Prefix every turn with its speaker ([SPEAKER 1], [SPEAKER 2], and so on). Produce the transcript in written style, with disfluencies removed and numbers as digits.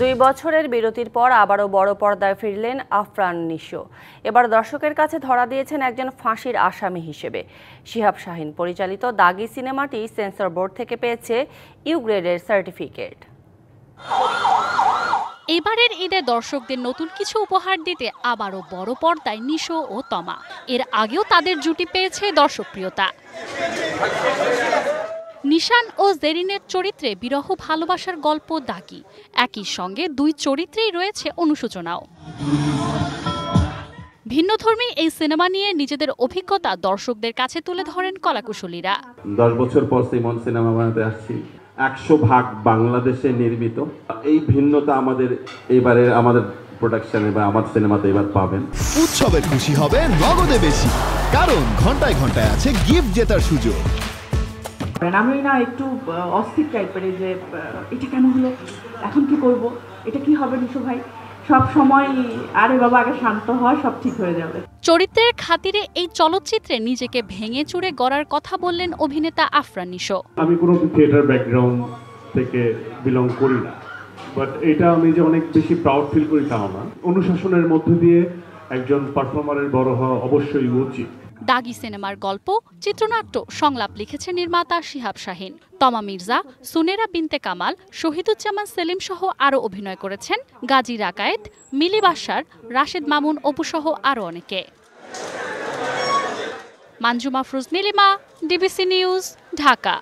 [SPEAKER 1] 2 বছরের বিরতির পর আবারও বড় পর্দায় ফিরলেন আফরান নিশো। এবার দর্শকের কাছে ধরা দিয়েছেন একজন ফাঁসির আসামি হিসেবে। শিহাব শাহীন পরিচালিত দাগি সিনেমাটি সেন্সর বোর্ড থেকে পেয়েছে ইউ গ্রেডের সার্টিফিকেট।
[SPEAKER 2] এবারের ঈদে দর্শকদের নতুন কিছু উপহার দিতে আবারও বড় পর্দায় নিশো ও তমা। এর আগেও তাদের জুটি পেয়েছে দর্শকপ্রিয়তা। নিশান ও জেরিনের চরিত্রে বিরহ ভালোবাসার গল্প দাগি, একই সঙ্গে দুই চরিত্রেই রয়েছে অনুশোচনাও। ভিন্নধর্মী এই সিনেমা নিয়ে নিজেদের অভিজ্ঞতা দর্শকদের কাছে তুলে ধরেন কলাকুশলীরা।
[SPEAKER 3] 10 বছর পর সিমন সিনেমা বানাতে আসছি, 100% বাংলাদেশে নির্মিত। এই ভিন্নতা আমাদের প্রোডাকশনে বা আমার সিনেমাতে এবার পাবেন।
[SPEAKER 4] উৎসবে খুশি হবে নগদে বেশি, কারণ ঘন্টায় ঘন্টায় আছে গিফট জেতার সুযোগ।
[SPEAKER 5] আমি না একটু অস্থির টাইপের, যে এটা কেন হলো, এখন কি করব, এটা কি হবে নিশো ভাই, সব সময় আরে বাবা আগে শান্ত হয়, সব ঠিক হয়ে যাবে।
[SPEAKER 2] চরিত্রের খাতিরে এই চলচ্চিত্রে নিজেকে ভেঙে চুরে গড়ার কথা বললেন অভিনেতা আফরান নিশো।
[SPEAKER 6] আমি কোনো থিয়েটার ব্যাকগ্রাউন্ড থেকে বিলং করি না, বাট এটা আমি যে অনেক বেশি প্রাউড ফিল করি তাও না। অনুশাসনের মধ্য দিয়ে একজন পারফর্মারের বড় হওয়া অবশ্যই উচিত।
[SPEAKER 2] দাগি সিনেমার গল্প, চিত্রনাট্য, সংলাপ লিখেছেন নির্মাতা শিহাব শাহীন। তমা মির্জা, সুনেরা বিনতে কামাল, শহীদুজ্জামান সেলিম সহ আরও অভিনয় করেছেন গাজী রাকায়েত, মিলি বাশার, রাশেদ মামুন অপু সহ আরও অনেকে। Manjuma Afroz Nilima, DBC news, Dhaka.